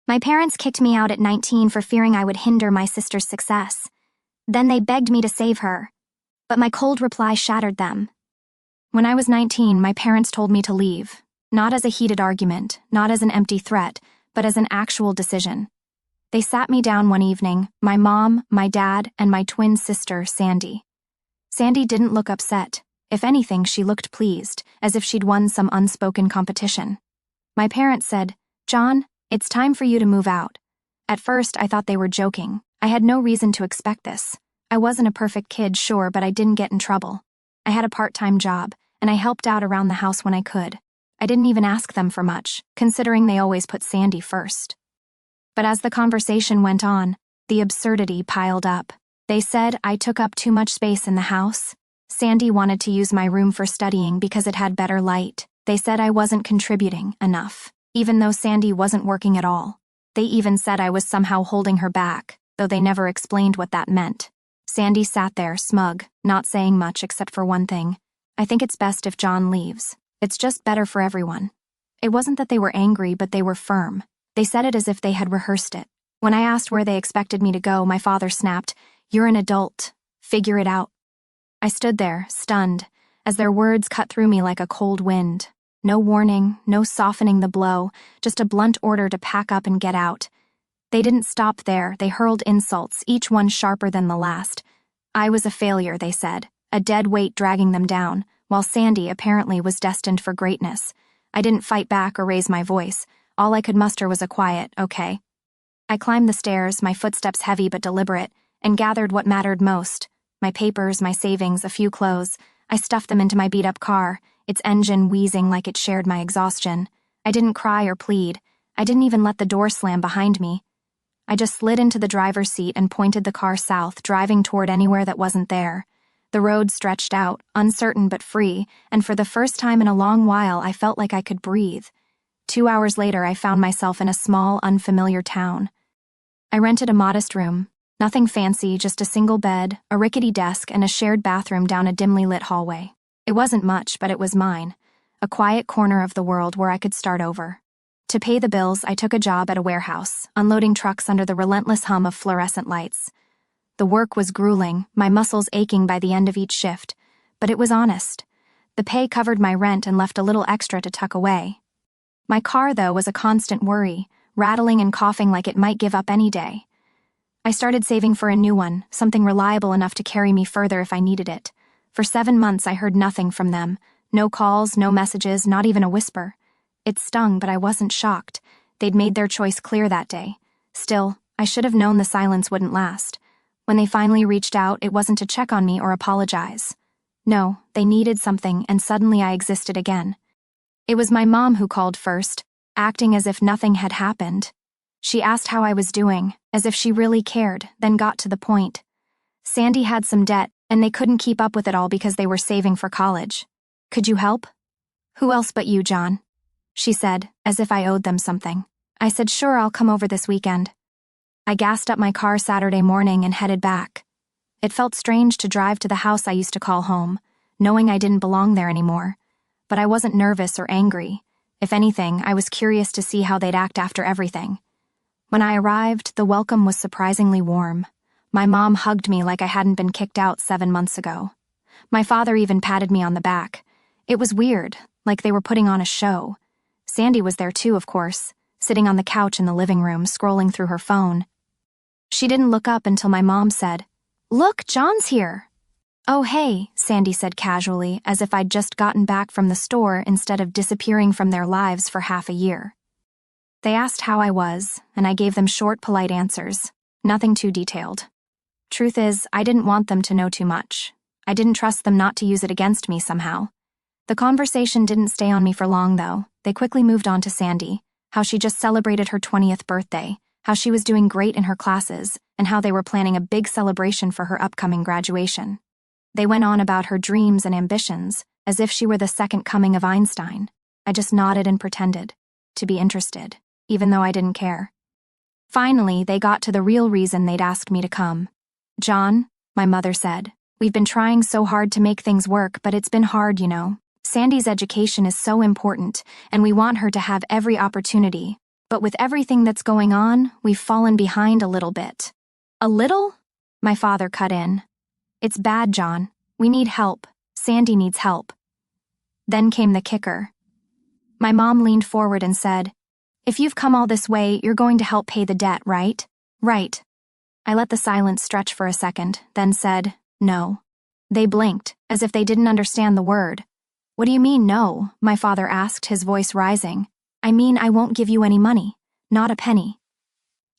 My parents kicked me out at 19 for fearing I would hinder my sister's success. Then they begged me to save her. But my cold reply shattered them. When I was 19, my parents told me to leave. Not as a heated argument, not as an empty threat, but as an actual decision. They sat me down one evening, my mom, my dad, and my twin sister, Sandy. Sandy didn't look upset. If anything, she looked pleased, as if she'd won some unspoken competition. My parents said, "John, it's time for you to move out." At first, I thought they were joking. I had no reason to expect this. I wasn't a perfect kid, sure, but I didn't get in trouble. I had a part-time job, and I helped out around the house when I could. I didn't even ask them for much, considering they always put Sandy first. But as the conversation went on, the absurdity piled up. They said I took up too much space in the house. Sandy wanted to use my room for studying because it had better light. They said I wasn't contributing enough, even though Sandy wasn't working at all. They even said I was somehow holding her back, though they never explained what that meant. Sandy sat there, smug, not saying much except for one thing. "I think it's best if John leaves. It's just better for everyone." It wasn't that they were angry, but they were firm. They said it as if they had rehearsed it. When I asked where they expected me to go, my father snapped, "You're an adult. Figure it out." I stood there, stunned, as their words cut through me like a cold wind. No warning, no softening the blow, just a blunt order to pack up and get out. They didn't stop there. They hurled insults, each one sharper than the last. I was a failure, they said, a dead weight dragging them down, while Sandy apparently was destined for greatness. I didn't fight back or raise my voice. All I could muster was a quiet, "Okay." I climbed the stairs, my footsteps heavy but deliberate, and gathered what mattered most. My papers, my savings, a few clothes. I stuffed them into my beat-up car, its engine wheezing like it shared my exhaustion. I didn't cry or plead. I didn't even let the door slam behind me. I just slid into the driver's seat and pointed the car south, driving toward anywhere that wasn't there. The road stretched out, uncertain but free, and for the first time in a long while I felt like I could breathe. 2 hours later, I found myself in a small, unfamiliar town. I rented a modest room. Nothing fancy, just a single bed, a rickety desk, and a shared bathroom down a dimly lit hallway. It wasn't much, but it was mine. A quiet corner of the world where I could start over. To pay the bills, I took a job at a warehouse, unloading trucks under the relentless hum of fluorescent lights. The work was grueling, my muscles aching by the end of each shift, but it was honest. The pay covered my rent and left a little extra to tuck away. My car, though, was a constant worry, rattling and coughing like it might give up any day. I started saving for a new one, something reliable enough to carry me further if I needed it. For 7 months, I heard nothing from them. No calls, no messages, not even a whisper. It stung, but I wasn't shocked. They'd made their choice clear that day. Still, I should have known the silence wouldn't last. When they finally reached out, it wasn't to check on me or apologize. No, they needed something, and suddenly I existed again. It was my mom who called first, acting as if nothing had happened. She asked how I was doing, as if she really cared, then got to the point. Sandy had some debt, and they couldn't keep up with it all because they were saving for college. "Could you help?" "Who else but you, John?" she said, as if I owed them something. I said, "Sure, I'll come over this weekend." I gassed up my car Saturday morning and headed back. It felt strange to drive to the house I used to call home, knowing I didn't belong there anymore. But I wasn't nervous or angry. If anything, I was curious to see how they'd act after everything. When I arrived, the welcome was surprisingly warm. My mom hugged me like I hadn't been kicked out 7 months ago. My father even patted me on the back. It was weird, like they were putting on a show. Sandy was there too, of course, sitting on the couch in the living room, scrolling through her phone. She didn't look up until my mom said, "Look, John's here." "Oh, hey," Sandy said casually, as if I'd just gotten back from the store instead of disappearing from their lives for half a year. They asked how I was, and I gave them short, polite answers, nothing too detailed. Truth is, I didn't want them to know too much. I didn't trust them not to use it against me somehow. The conversation didn't stay on me for long, though. They quickly moved on to Sandy, how she just celebrated her 20th birthday, how she was doing great in her classes, and how they were planning a big celebration for her upcoming graduation. They went on about her dreams and ambitions, as if she were the second coming of Einstein. I just nodded and pretended to be interested, even though I didn't care. Finally, they got to the real reason they'd asked me to come. "John," my mother said, "we've been trying so hard to make things work, but it's been hard, you know. Sandy's education is so important, and we want her to have every opportunity. But with everything that's going on, we've fallen behind a little bit. A little? My father cut in. It's bad, John. We need help. Sandy needs help. Then came the kicker. My mom leaned forward and said, "If you've come all this way, you're going to help pay the debt, right?" "Right." I let the silence stretch for a second, then said, "No." They blinked, as if they didn't understand the word. "What do you mean, no?" my father asked, his voice rising. "I mean, I won't give you any money. Not a penny."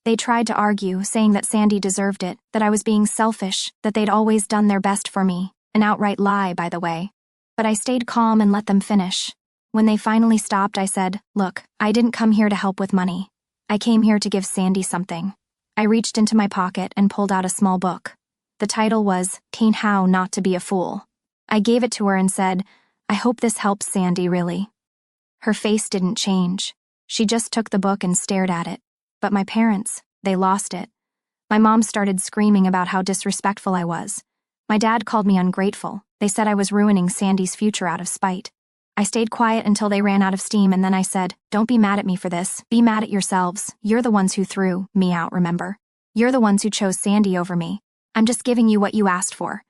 They tried to argue, saying that Sandy deserved it, that I was being selfish, that they'd always done their best for me. An outright lie, by the way. But I stayed calm and let them finish. When they finally stopped, I said, "Look, I didn't come here to help with money. I came here to give Sandy something." I reached into my pocket and pulled out a small book. The title was "'Tain't How Not to Be a Fool." I gave it to her and said, "I hope this helps Sandy, really." Her face didn't change. She just took the book and stared at it. But my parents, they lost it. My mom started screaming about how disrespectful I was. My dad called me ungrateful. They said I was ruining Sandy's future out of spite. I stayed quiet until they ran out of steam, and then I said, "Don't be mad at me for this. Be mad at yourselves. You're the ones who threw me out, remember? You're the ones who chose Sandy over me. I'm just giving you what you asked for."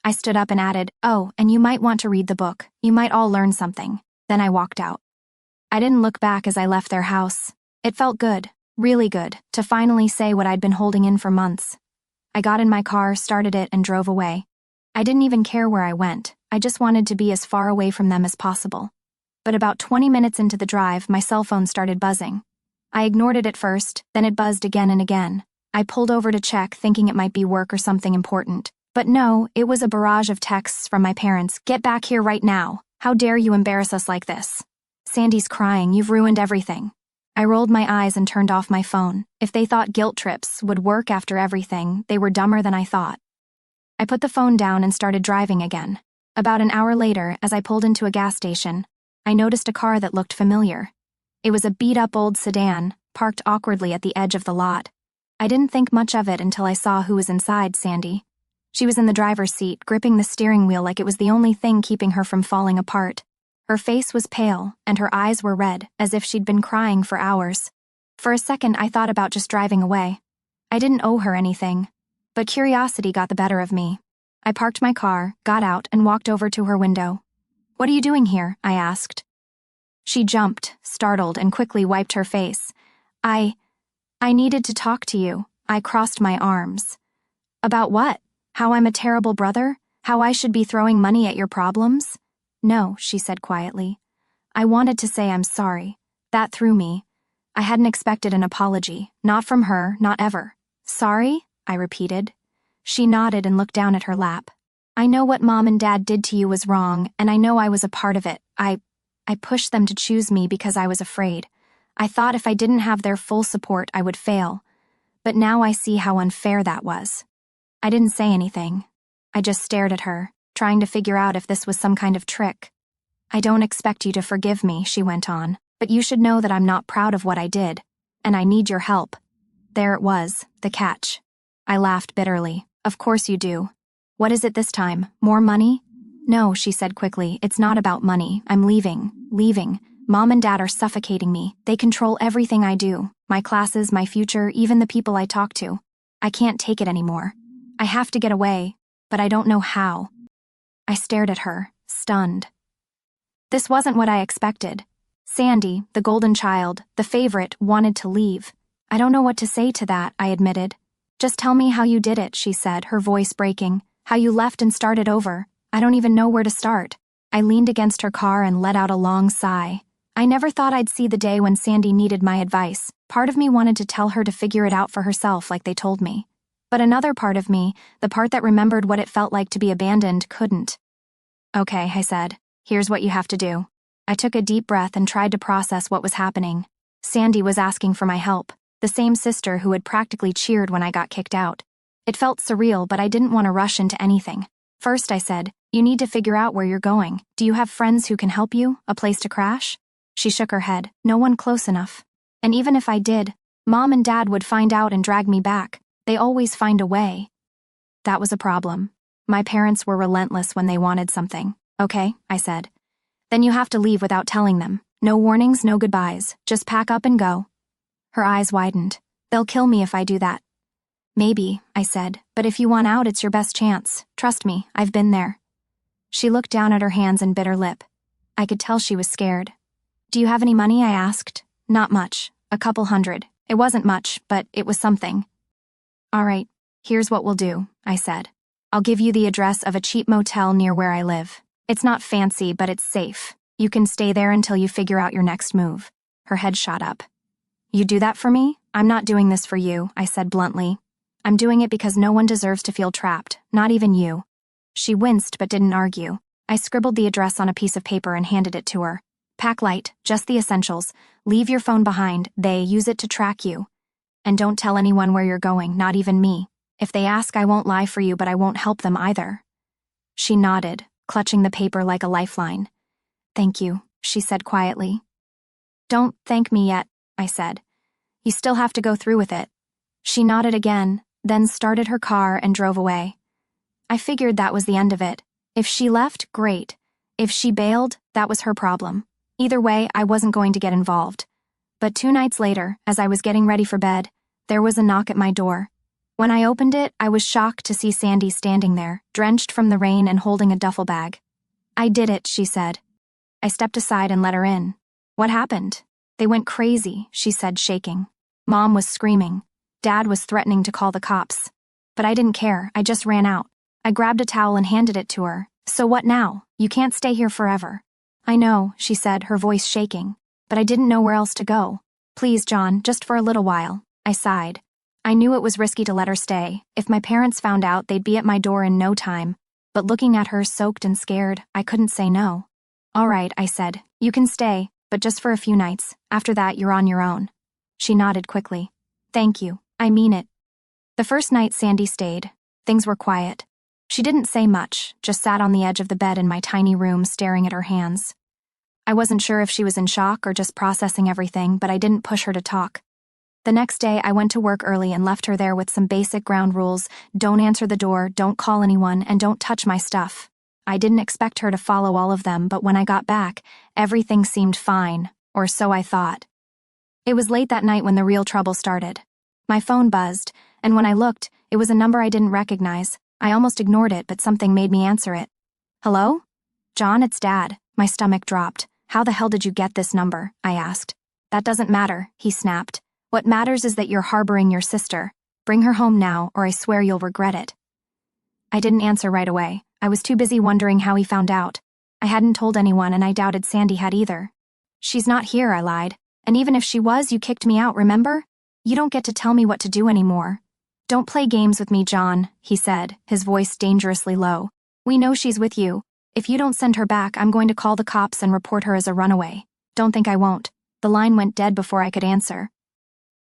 I stood up and added, "Oh, and you might want to read the book. You might all learn something." Then I walked out. I didn't look back as I left their house. It felt good, really good, to finally say what I'd been holding in for months. I got in my car, started it, and drove away. I didn't even care where I went. I just wanted to be as far away from them as possible. But about 20 minutes into the drive, my cell phone started buzzing. I ignored it at first, then it buzzed again and again. I pulled over to check, thinking it might be work or something important. But no, it was a barrage of texts from my parents. "Get back here right now. How dare you embarrass us like this? Sandy's crying. You've ruined everything." I rolled my eyes and turned off my phone. If they thought guilt trips would work after everything, they were dumber than I thought. I put the phone down and started driving again. About an hour later, as I pulled into a gas station, I noticed a car that looked familiar. It was a beat-up old sedan, parked awkwardly at the edge of the lot. I didn't think much of it until I saw who was inside Sandy. She was in the driver's seat, gripping the steering wheel like it was the only thing keeping her from falling apart. Her face was pale, and her eyes were red, as if she'd been crying for hours. For a second, I thought about just driving away. I didn't owe her anything, but curiosity got the better of me. I parked my car, got out, and walked over to her window. "What are you doing here?" I asked. She jumped, startled, and quickly wiped her face. I needed to talk to you." I crossed my arms. "About what? How I'm a terrible brother? How I should be throwing money at your problems?" "No," she said quietly. "I wanted to say I'm sorry. That threw me. I hadn't expected an apology. Not from her, not ever." "Sorry?" I repeated. She nodded and looked down at her lap. "I know what Mom and Dad did to you was wrong, and I know I was a part of it. I pushed them to choose me because I was afraid. I thought if I didn't have their full support, I would fail. But now I see how unfair that was." I didn't say anything. I just stared at her, trying to figure out if this was some kind of trick. "I don't expect you to forgive me," she went on, "but you should know that I'm not proud of what I did, and I need your help." There it was, the catch. I laughed bitterly. "Of course you do. What is it this time? More money?" "No," she said quickly. "It's not about money. I'm leaving. Mom and Dad are suffocating me. They control everything I do. My classes, my future, even the people I talk to. I can't take it anymore. I have to get away, but I don't know how." I stared at her, stunned. This wasn't what I expected. Sandy, the golden child, the favorite, wanted to leave. "I don't know what to say to that," I admitted. "Just tell me how you did it," she said, her voice breaking. "How you left and started over. I don't even know where to start." I leaned against her car and let out a long sigh. I never thought I'd see the day when Sandy needed my advice. Part of me wanted to tell her to figure it out for herself like they told me. But another part of me, the part that remembered what it felt like to be abandoned, couldn't. "Okay," I said. "Here's what you have to do." I took a deep breath and tried to process what was happening. Sandy was asking for my help. The same sister who had practically cheered when I got kicked out. It felt surreal, but I didn't want to rush into anything. "First," I said, "you need to figure out where you're going. Do you have friends who can help you? A place to crash?" She shook her head. "No one close enough. And even if I did, Mom and Dad would find out and drag me back. They always find a way." That was a problem. My parents were relentless when they wanted something. "Okay," I said. "Then you have to leave without telling them. No warnings, no goodbyes. Just pack up and go." Her eyes widened. They'll kill me if I do that. Maybe, I said, but if you want out, it's your best chance. Trust me, I've been there. She looked down at her hands and bit her lip. I could tell she was scared. Do you have any money? I asked. Not much. A couple hundred. It wasn't much, but it was something. All right, here's what we'll do, I said. I'll give you the address of a cheap motel near where I live. It's not fancy, but it's safe. You can stay there until you figure out your next move. Her head shot up. You do that for me? I'm not doing this for you, I said bluntly. I'm doing it because no one deserves to feel trapped, not even you. She winced but didn't argue. I scribbled the address on a piece of paper and handed it to her. Pack light, just the essentials. Leave your phone behind. They use it to track you. And don't tell anyone where you're going, not even me. If they ask, I won't lie for you, but I won't help them either. She nodded, clutching the paper like a lifeline. Thank you, she said quietly. Don't thank me yet, I said. You still have to go through with it. She nodded again, then started her car and drove away. I figured that was the end of it. If she left, great. If she bailed, that was her problem. Either way, I wasn't going to get involved. But 2 nights later, as I was getting ready for bed, there was a knock at my door. When I opened it, I was shocked to see Sandy standing there, drenched from the rain and holding a duffel bag. I did it, she said. I stepped aside and let her in. What happened? They went crazy, she said, shaking. Mom was screaming. Dad was threatening to call the cops. But I didn't care, I just ran out. I grabbed a towel and handed it to her. So what now? You can't stay here forever. I know, she said, her voice shaking. But I didn't know where else to go. Please, John, just for a little while. I sighed. I knew it was risky to let her stay. If my parents found out, they'd be at my door in no time. But looking at her soaked and scared, I couldn't say no. All right, I said. You can stay, but just for a few nights. After that, you're on your own. She nodded quickly. Thank you. I mean it. The first night Sandy stayed, things were quiet. She didn't say much, just sat on the edge of the bed in my tiny room staring at her hands. I wasn't sure if she was in shock or just processing everything, but I didn't push her to talk. The next day, I went to work early and left her there with some basic ground rules: don't answer the door, don't call anyone, and don't touch my stuff. I didn't expect her to follow all of them, but when I got back, everything seemed fine, or so I thought. It was late that night when the real trouble started. My phone buzzed, and when I looked, it was a number I didn't recognize. I almost ignored it, but something made me answer it. Hello? John, it's Dad. My stomach dropped. How the hell did you get this number? I asked. That doesn't matter, he snapped. What matters is that you're harboring your sister. Bring her home now, or I swear you'll regret it. I didn't answer right away. I was too busy wondering how he found out. I hadn't told anyone, and I doubted Sandy had either. She's not here, I lied. And even if she was, you kicked me out, remember? You don't get to tell me what to do anymore. Don't play games with me, John, he said, his voice dangerously low. We know she's with you. If you don't send her back, I'm going to call the cops and report her as a runaway. Don't think I won't. The line went dead before I could answer.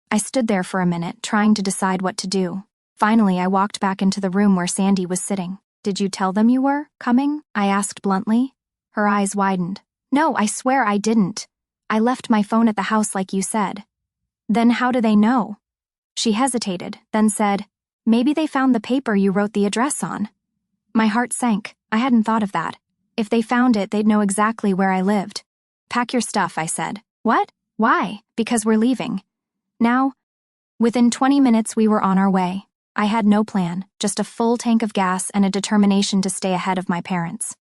I stood there for a minute, trying to decide what to do. Finally, I walked back into the room where Sandy was sitting. Did you tell them you were coming? I asked bluntly. Her eyes widened. No, I swear I didn't. I left my phone at the house like you said. Then how do they know? She hesitated, then said, maybe they found the paper you wrote the address on. My heart sank. I hadn't thought of that. If they found it, they'd know exactly where I lived. Pack your stuff, I said. What? Why? Because we're leaving. Now, within 20 minutes we were on our way. I had no plan, just a full tank of gas and a determination to stay ahead of my parents.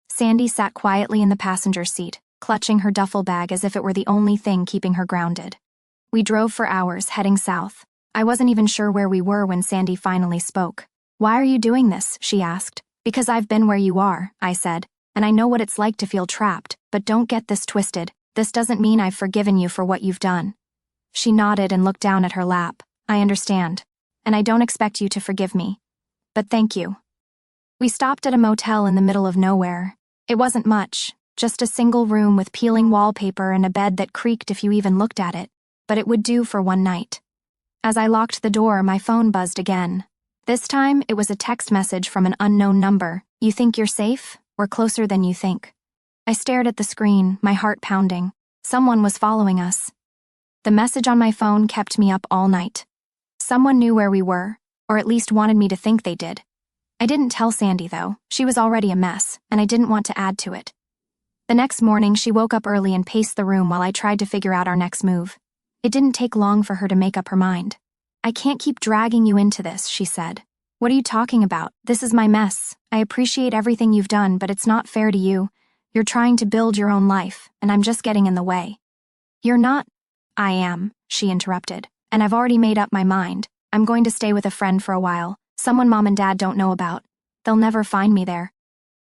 Sandy sat quietly in the passenger seat, clutching her duffel bag as if it were the only thing keeping her grounded. We drove for hours, heading south. I wasn't even sure where we were when Sandy finally spoke. Why are you doing this? She asked. Because I've been where you are, I said, and I know what it's like to feel trapped, but don't get this twisted. This doesn't mean I've forgiven you for what you've done. She nodded and looked down at her lap. I understand, and I don't expect you to forgive me. But thank you. We stopped at a motel in the middle of nowhere. It wasn't much, just a single room with peeling wallpaper and a bed that creaked if you even looked at it, but it would do for one night. As I locked the door, my phone buzzed again. This time, it was a text message from an unknown number. You think you're safe? We're closer than you think. I stared at the screen, my heart pounding. Someone was following us. The message on my phone kept me up all night. Someone knew where we were, or at least wanted me to think they did. I didn't tell Sandy, though. She was already a mess, and I didn't want to add to it. The next morning, she woke up early and paced the room while I tried to figure out our next move. It didn't take long for her to make up her mind. "I can't keep dragging you into this," she said. "What are you talking about? This is my mess. I appreciate everything you've done, but it's not fair to you. You're trying to build your own life, and I'm just getting in the way." "You're not—" "I am," she interrupted. "And I've already made up my mind. I'm going to stay with a friend for a while, someone Mom and Dad don't know about. They'll never find me there."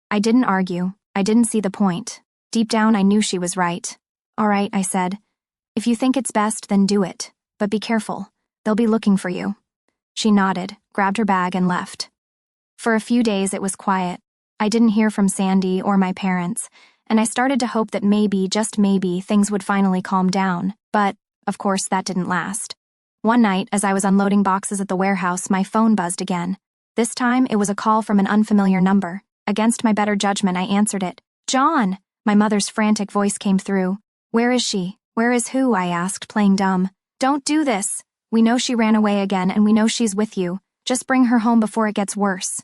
I didn't argue. I didn't see the point. Deep down, I knew she was right. "All right," I said. "If you think it's best, then do it. But be careful. They'll be looking for you." She nodded, grabbed her bag, and left. For a few days, it was quiet. I didn't hear from Sandy or my parents, and I started to hope that maybe, just maybe, things would finally calm down. But, of course, that didn't last. One night, as I was unloading boxes at the warehouse, my phone buzzed again. This time, it was a call from an unfamiliar number. Against my better judgment, I answered it. "John!" My mother's frantic voice came through. "Where is she? Where is who?" I asked, playing dumb. "Don't do this. We know she ran away again, and we know she's with you. Just bring her home before it gets worse."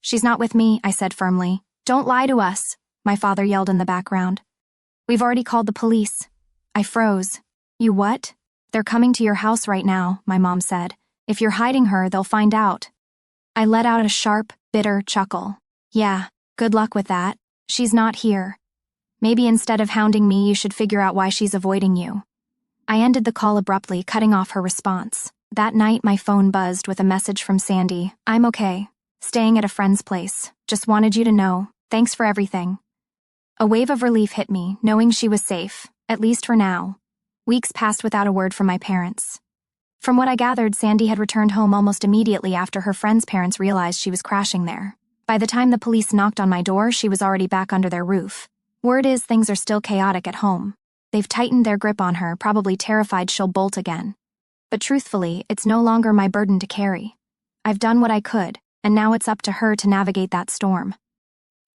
"She's not with me," I said firmly. "Don't lie to us," my father yelled in the background. "We've already called the police." I froze. "You what?" "They're coming to your house right now," my mom said. "If you're hiding her, they'll find out." I let out a sharp, bitter chuckle. "Yeah, good luck with that. She's not here. Maybe instead of hounding me, you should figure out why she's avoiding you." I ended the call abruptly, cutting off her response. That night, my phone buzzed with a message from Sandy. "I'm okay. Staying at a friend's place. Just wanted you to know. Thanks for everything." A wave of relief hit me, knowing she was safe, at least for now. Weeks passed without a word from my parents. From what I gathered, Sandy had returned home almost immediately after her friend's parents realized she was crashing there. By the time the police knocked on my door, she was already back under their roof. Word is things are still chaotic at home. They've tightened their grip on her, probably terrified she'll bolt again. But truthfully, it's no longer my burden to carry. I've done what I could, and now it's up to her to navigate that storm.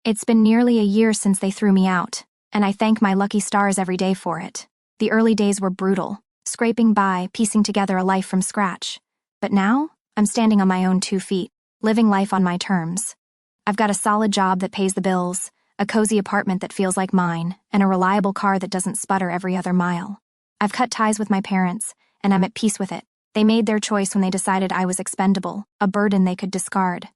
It's been nearly a year since they threw me out, and I thank my lucky stars every day for it. The early days were brutal, scraping by, piecing together a life from scratch. But now, I'm standing on my own 2 feet, living life on my terms. I've got a solid job that pays the bills, a cozy apartment that feels like mine, and a reliable car that doesn't sputter every other mile. I've cut ties with my parents, and I'm at peace with it. They made their choice when they decided I was expendable, a burden they could discard.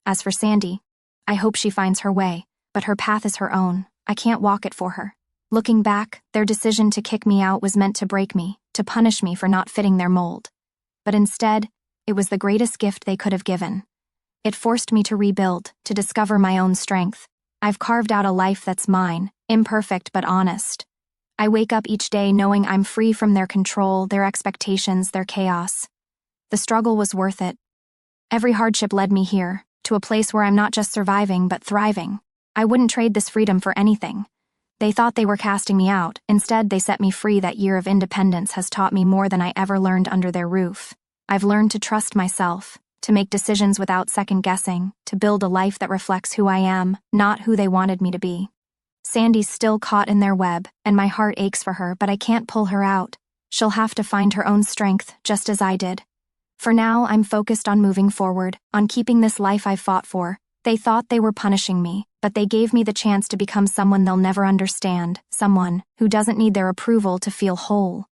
As for Sandy, I hope she finds her way, but her path is her own. I can't walk it for her. Looking back, their decision to kick me out was meant to break me, to punish me for not fitting their mold. But instead, it was the greatest gift they could have given. It forced me to rebuild, to discover my own strength. I've carved out a life that's mine, imperfect but honest. I wake up each day knowing I'm free from their control, their expectations, their chaos. The struggle was worth it. Every hardship led me here, to a place where I'm not just surviving but thriving. I wouldn't trade this freedom for anything. They thought they were casting me out. Instead, they set me free. That year of independence has taught me more than I ever learned under their roof. I've learned to trust myself, to make decisions without second-guessing, to build a life that reflects who I am, not who they wanted me to be. Sandy's still caught in their web, and my heart aches for her, but I can't pull her out. She'll have to find her own strength, just as I did. For now, I'm focused on moving forward, on keeping this life I've fought for. They thought they were punishing me, but they gave me the chance to become someone they'll never understand, someone who doesn't need their approval to feel whole.